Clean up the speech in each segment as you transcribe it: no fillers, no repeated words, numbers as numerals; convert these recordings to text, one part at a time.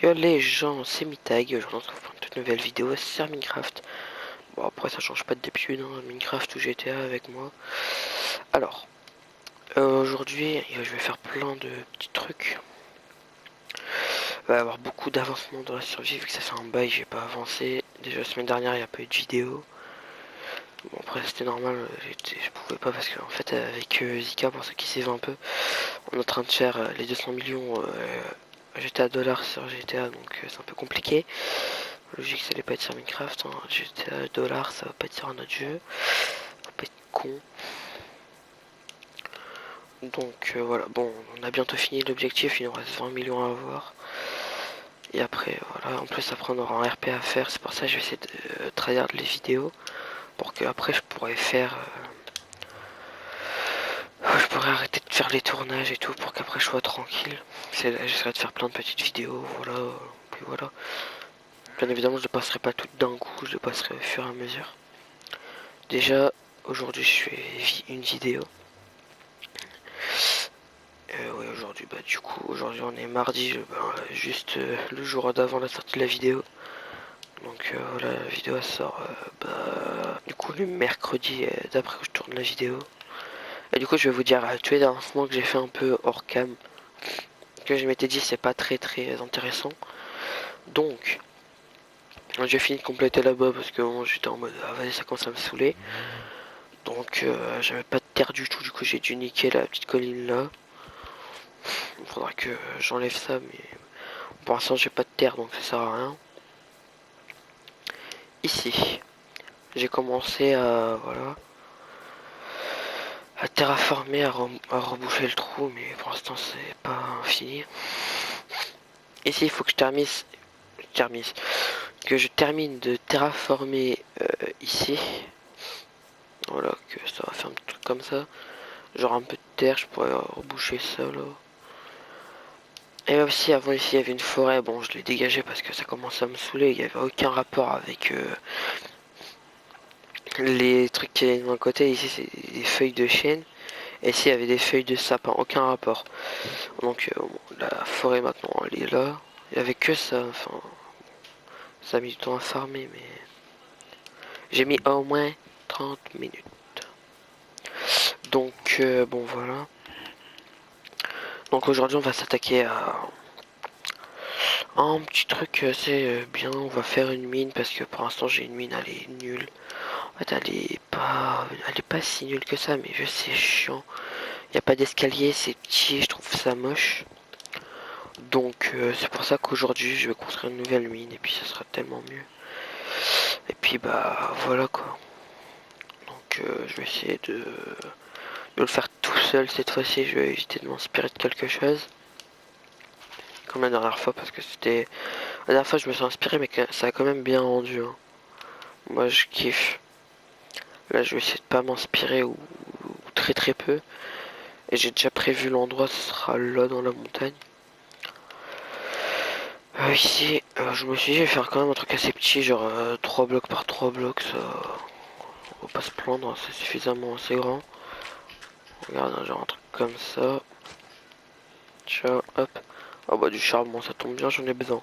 Yo les gens, c'est Mitag, je vous retrouve pour une toute nouvelle vidéo sur Minecraft. Bon après ça change pas d'habitude, hein, Minecraft ou GTA avec moi. Alors, aujourd'hui je vais faire plein de petits trucs. Il va y avoir beaucoup d'avancement dans la survie vu que ça fait un bail, j'ai pas avancé. Déjà la semaine dernière il n'y a pas eu de vidéo. Bon après c'était normal, je pouvais pas parce que en fait avec Zika, pour ceux qui suivent un peu, on est en train de faire les 200 millions GTA dollars sur GTA, donc c'est un peu compliqué. Logique, ça allait pas être sur Minecraft, hein. GTA dollars, ça va pas être sur un autre jeu. Faut pas être con. Donc voilà, bon, on a bientôt fini l'objectif, il nous reste 20 millions à avoir. Et après, voilà, en plus après on aura un RP à faire, c'est pour ça que je vais essayer de tryhard les vidéos. Pour que après je pourrais faire... je pourrais arrêter de faire les tournages et tout pour qu'après je sois tranquille. J'essaierai de faire plein de petites vidéos, voilà, puis voilà. Bien évidemment, je ne passerai pas toutes d'un coup, je les passerai au fur et à mesure. Déjà, aujourd'hui, je fais une vidéo. Ouais, aujourd'hui, bah, du coup, aujourd'hui, on est mardi, juste le jour d'avant la sortie de la vidéo. Donc, voilà, la vidéo elle sort, du coup, le mercredi d'après que je tourne la vidéo. Et du coup, je vais vous dire tous les avancements que j'ai fait un peu hors cam. Que je m'étais dit, c'est pas très intéressant. Donc, j'ai fini de compléter là-bas parce que bon, j'étais en mode, ah vas-y, ça commence à me saouler. Donc, j'avais pas de terre du tout, du coup, j'ai dû niquer la petite colline là. Il faudra que j'enlève ça, mais pour l'instant, j'ai pas de terre donc ça sert à rien. Ici, j'ai commencé à, voilà, à terraformer, à reboucher le trou, mais pour l'instant, c'est pas fini. Ici, il faut que que je termine de terraformer ici. Voilà, que ça va faire un petit truc comme ça. Genre un peu de terre, je pourrais reboucher ça là. Et même si avant ici il y avait une forêt, bon je l'ai dégagé parce que ça commence à me saouler, il n'y avait aucun rapport avec les trucs qui étaient d'un côté. Ici c'est des feuilles de chêne, et ici il y avait des feuilles de sapin, aucun rapport. Donc bon, la forêt maintenant elle est là, il n'y avait que ça, enfin ça a mis du temps à farmer, mais j'ai mis au moins 30 minutes. Donc bon voilà. Donc aujourd'hui on va s'attaquer à un petit truc assez bien, on va faire une mine parce que pour l'instant j'ai une mine, elle est nulle. En fait elle est pas si nulle que ça, mais je sais, c'est chiant. Il n'y a pas d'escalier, c'est petit, je trouve ça moche. Donc c'est pour ça qu'aujourd'hui je vais construire une nouvelle mine et puis ça sera tellement mieux. Et puis bah voilà quoi. Donc je vais essayer de le faire tout seul cette fois-ci, je vais éviter de m'inspirer de quelque chose. Comme la dernière fois parce que c'était... La dernière fois je me suis inspiré mais ça a quand même bien rendu, hein. Moi je kiffe. Là je vais essayer de pas m'inspirer ou très peu. Et j'ai déjà prévu l'endroit, ce sera là dans la montagne. Ici, je me suis dit, je vais faire quand même un truc assez petit, genre 3 blocs par 3 blocs, ça, on va pas se plaindre, c'est suffisamment assez grand. Regarde, genre un truc comme ça. Ciao, hop. Ah bah du charbon, ça tombe bien, j'en ai besoin.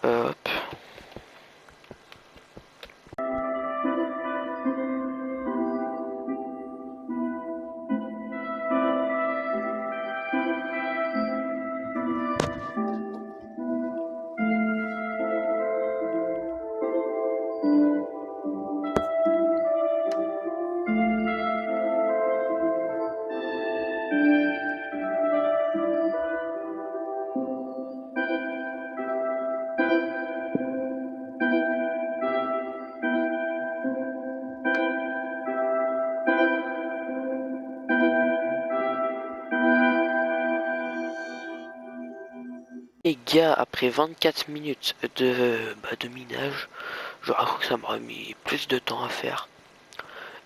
Hop. Les gars, après 24 minutes de minage, j'aurais cru que ça m'aurait mis plus de temps à faire.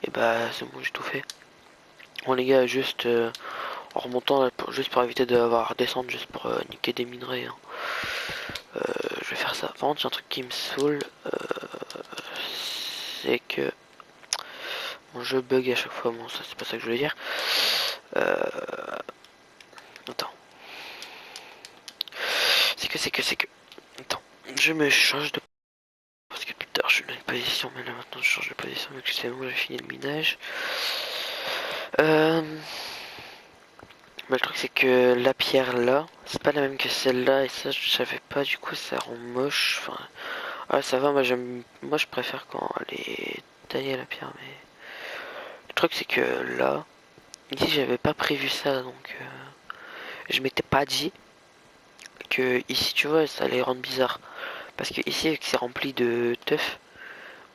Et bah c'est bon, j'ai tout fait. Bon les gars, juste en remontant, là, juste pour éviter d'avoir à descendre, juste pour niquer des minerais, hein. Je vais faire ça. Par contre, il y a un truc qui me saoule, c'est que mon jeu bug à chaque fois. Bon, ça c'est pas ça que je voulais dire. Attends. C'est que. Attends, je me change de. Parce que tout à l'heure je suis dans une position, mais là maintenant je change de position, vu que c'est bon, j'ai fini le minage. Bah, le truc c'est que la pierre là, c'est pas la même que celle-là, et ça je savais pas, du coup ça rend moche. Enfin, ah, ça va, moi je préfère quand elle est taillée la pierre, mais le truc c'est que là, ici j'avais pas prévu ça, donc je m'étais pas dit que ici tu vois ça allait rendre bizarre. Parce que ici vu que c'est rempli de teuf,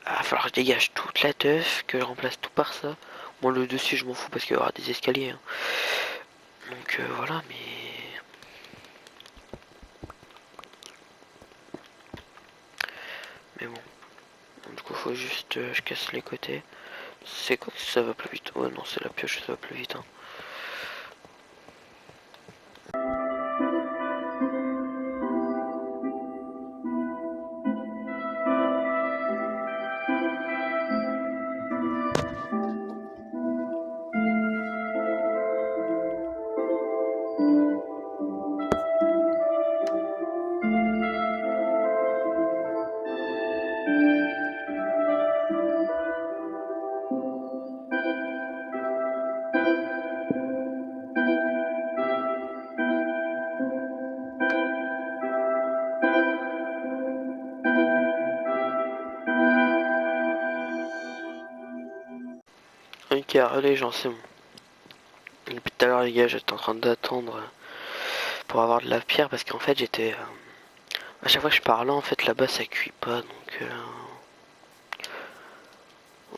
il va falloir que je dégage toute la teuf, que je remplace tout par ça. Bon, le dessus je m'en fous parce qu'il y aura des escaliers, hein. Donc voilà, mais bon. Du coup faut juste je casse les côtés. C'est quoi que ça va plus vite? Ouais non, c'est la pioche, ça va plus vite, hein. Ok, allez, j'en sais bon. Depuis tout à l'heure les gars, j'étais en train d'attendre pour avoir de la pierre parce qu'en fait j'étais à chaque fois que je parlais en fait là-bas ça cuit pas, donc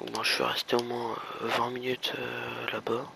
bon, je suis resté au moins 20 minutes là-bas.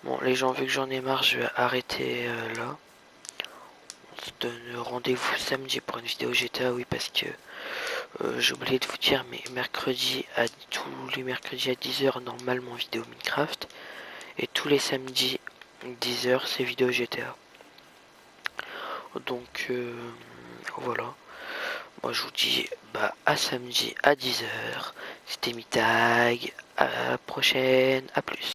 Bon les gens, vu que j'en ai marre, je vais arrêter là. On se donne rendez-vous samedi pour une vidéo GTA, oui, parce que j'ai oublié de vous dire, mais tous les mercredis à 10h normalement vidéo Minecraft, et tous les samedis 10h c'est vidéo GTA. Donc voilà, moi je vous dis bah à samedi à 10h. C'était Mitag, à la prochaine, à plus.